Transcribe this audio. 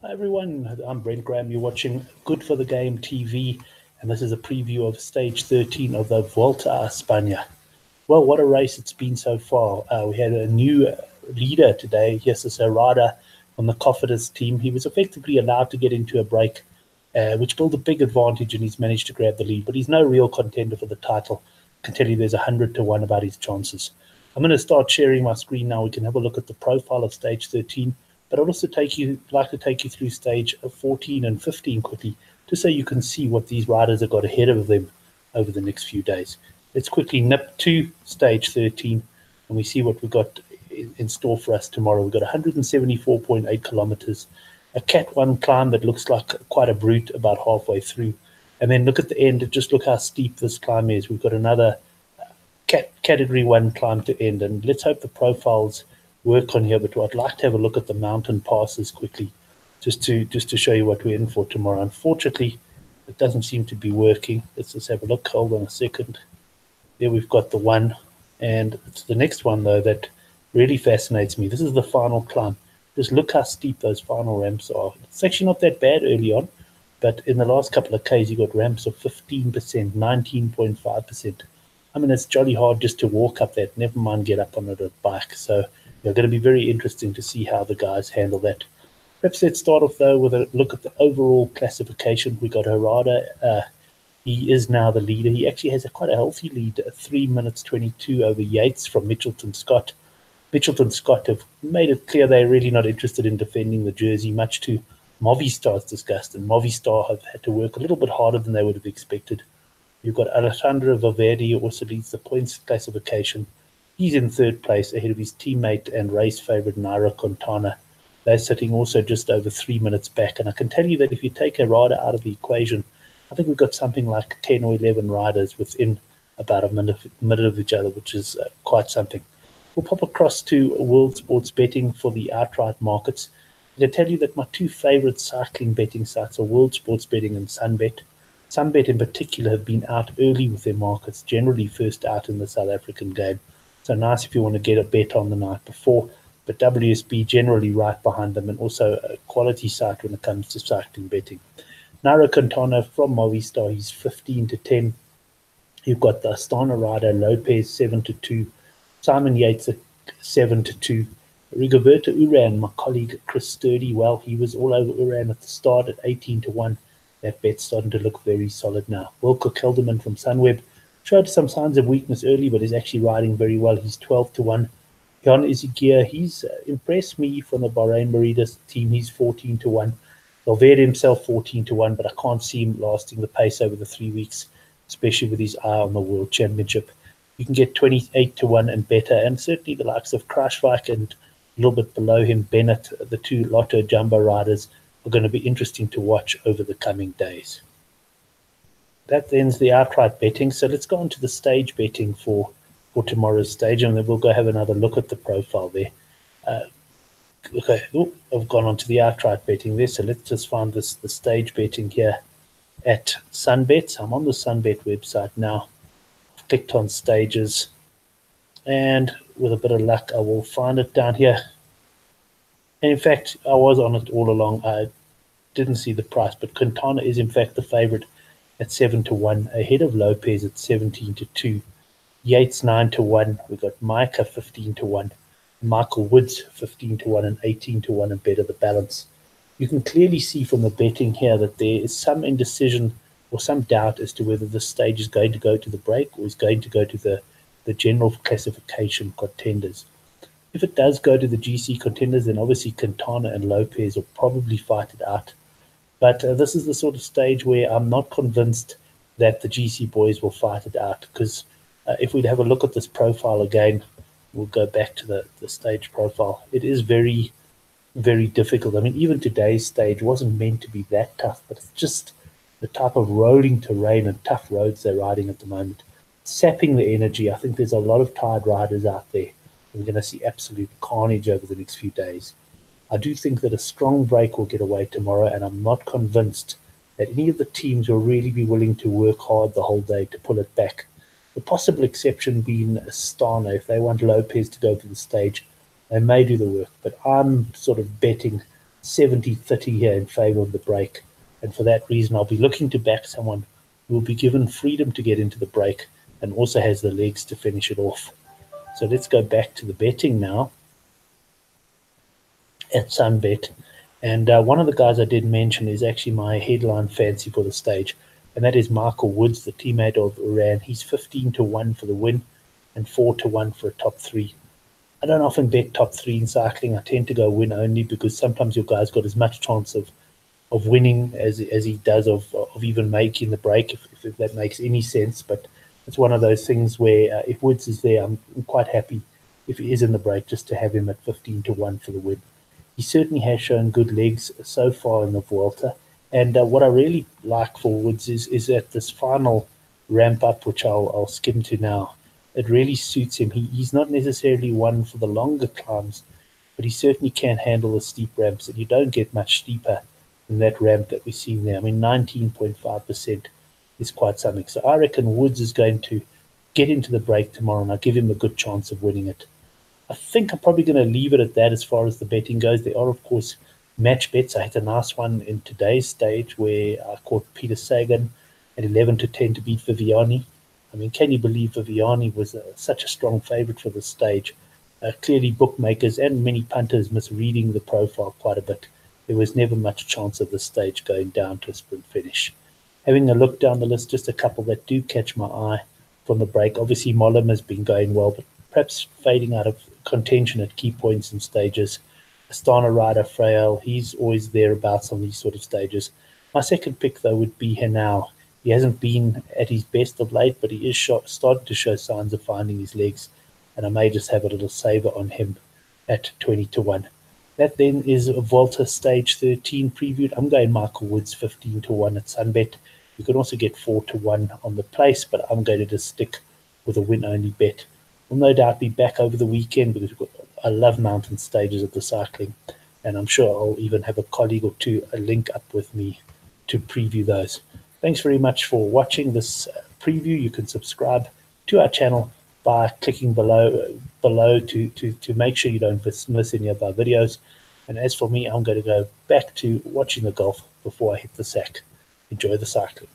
Hi everyone, I'm Brent Graham. You're watching Good for the Game TV, and this is a preview of stage 13 of the Vuelta a Espana. Well, what a race it's been so far. We had a new leader today, Jesus Herrada, on the Cofidis team. He was effectively allowed to get into a break, which built a big advantage, and he's managed to grab the lead. But he's no real contender for the title. I can tell you there's 100-1 about his chances. I'm going to start sharing my screen now. We can have a look at the profile of stage 13, but I'll also like to take you through stage 14 and 15 quickly, just so you can see what these riders have got ahead of them over the next few days. Let's quickly nip to stage 13, and we see what we've got in store for us tomorrow. We've got 174.8 kilometers, a Cat 1 climb that looks like quite a brute about halfway through. And then look at the end, just look how steep this climb is. We've got another category 1 climb to end, and let's hope the profiles work on here. But I'd like to have a look at the mountain passes quickly, just to show you what we're in for tomorrow. Unfortunately, it doesn't seem to be working. Let's just have a look. Hold on a second. There we've got the one, and it's the next one though that really fascinates me. This is the final climb. Just look how steep those final ramps are. It's actually not that bad early on, but in the last couple of Ks, you got ramps of 15%, 19.5%. I mean, it's jolly hard just to walk up that, never mind get up on a bike. So it's going to be very interesting to see how the guys handle that. Perhaps let's start off, though, with a look at the overall classification. We got Herrada. He is now the leader. He actually has quite a healthy lead, 3 minutes 22 over Yates from Mitchelton Scott. Mitchelton Scott have made it clear they're really not interested in defending the jersey, much to Movistar's disgust. And Movistar have had to work a little bit harder than they would have expected. You've got Alejandro Valverde, who also leads the points classification. He's in third place ahead of his teammate and race favourite Nairo Quintana. They're sitting also just over 3 minutes back. And I can tell you that if you take Herrada out of the equation, I think we've got something like 10 or 11 riders within about a minute of each other, which is quite something. We'll pop across to World Sports Betting for the outright markets. I can tell you that my two favourite cycling betting sites are World Sports Betting and Sunbet. Sunbet in particular have been out early with their markets, generally first out in the South African game. So nice if you want to get a bet on the night before, but WSB generally right behind them, and also a quality site when it comes to cycling betting. Nairo Quintana from Movistar, he's 15-10. You've got the Astana rider Lopez 7-2, Simon Yates at 7-2. Rigoberto Uran, my colleague Chris Sturdy, well, he was all over Uran at the start at 18-1. That bet's starting to look very solid now. Wilco Kelderman from Sunweb showed some signs of weakness early, but is actually riding very well. He's 12-1. Jan Izigia, he's impressed me from the Bahrain Mercedes team. He's 14-1. Valverde himself 14-1, but I can't see him lasting the pace over the 3 weeks, especially with his eye on the World Championship. You can get 28-1 and better, and certainly the likes of Kruijswijk and a little bit below him, Bennett, the two Lotto Jumbo riders, are going to be interesting to watch over the coming days. That ends the outright betting, so let's go on to the stage betting for tomorrow's stage, and then we'll go have another look at the profile there. Okay, I've gone on to the outright betting there, so let's just find the stage betting here at Sunbet. I'm on the Sunbet website now. I've clicked on stages, and with a bit of luck, I will find it down here. And in fact, I was on it all along. I didn't see the price, but Quintana is in fact the favourite at 7-1, ahead of Lopez at 17-2. Yates 9-1. We've got Micah 15-1. Michael Woods 15-1 and 18-1 and better the balance. You can clearly see from the betting here that there is some indecision or some doubt as to whether this stage is going to go to the break or is going to go to the general classification contenders. If it does go to the GC contenders, then obviously Quintana and Lopez will probably fight it out. But this is the sort of stage where I'm not convinced that the GC boys will fight it out, because if we have a look at this profile again, we'll go back to the stage profile. It is very, very difficult. I mean, even today's stage wasn't meant to be that tough, but it's just the type of rolling terrain and tough roads they're riding at the moment, sapping the energy. I think there's a lot of tired riders out there. We're going to see absolute carnage over the next few days. I do think that a strong break will get away tomorrow, and I'm not convinced that any of the teams will really be willing to work hard the whole day to pull it back. The possible exception being Astana. If they want Lopez to go to the stage, they may do the work, but I'm sort of betting 70-30 here in favor of the break. And for that reason, I'll be looking to back someone who will be given freedom to get into the break and also has the legs to finish it off. So let's go back to the betting now at Sunbet. And one of the guys I did mention is actually my headline fancy for the stage, and that is Michael Woods, the teammate of Iran. He's 15-1 for the win and 4-1 for a top three. I don't often bet top three in cycling. I tend to go win only because sometimes your guy's got as much chance of winning as he does of even making the break, if that makes any sense. But it's one of those things where if Woods is there, I'm quite happy if he is in the break just to have him at 15-1 for the win. He certainly has shown good legs so far in the Vuelta. And what I really like for Woods is that this final ramp up, which I'll skim to now, it really suits him. He's not necessarily one for the longer climbs, but he certainly can handle the steep ramps, and you don't get much steeper than that ramp that we've seen there. I mean, 19.5% is quite something. So I reckon Woods is going to get into the break tomorrow, and I give him a good chance of winning it. I think I'm probably going to leave it at that as far as the betting goes. There are, of course, match bets. I had a nice one in today's stage where I caught Peter Sagan at 11-10 to beat Viviani. I mean, can you believe Viviani was such a strong favourite for the stage? Clearly, bookmakers and many punters misreading the profile quite a bit. There was never much chance of the stage going down to a sprint finish. Having a look down the list, just a couple that do catch my eye from the break. Obviously, Mollem has been going well, but perhaps fading out of contention at key points and stages. Astana rider Frail, he's always thereabouts on these sort of stages. My second pick, though, would be Henao. He hasn't been at his best of late, but he is starting to show signs of finding his legs, and I may just have a little saver on him at 20-1. That then is a Volta Stage 13 previewed. I'm going Michael Woods 15-1 at Sunbet. You can also get 4-1 on the place, but I'm going to just stick with a win-only bet. We'll no doubt be back over the weekend because I love mountain stages of the cycling, and I'm sure I'll even have a colleague or two link up with me to preview those. Thanks very much for watching this preview. You can subscribe to our channel by clicking below to make sure you don't miss any of our videos. And as for me, I'm going to go back to watching the golf before I hit the sack. Enjoy the cycling.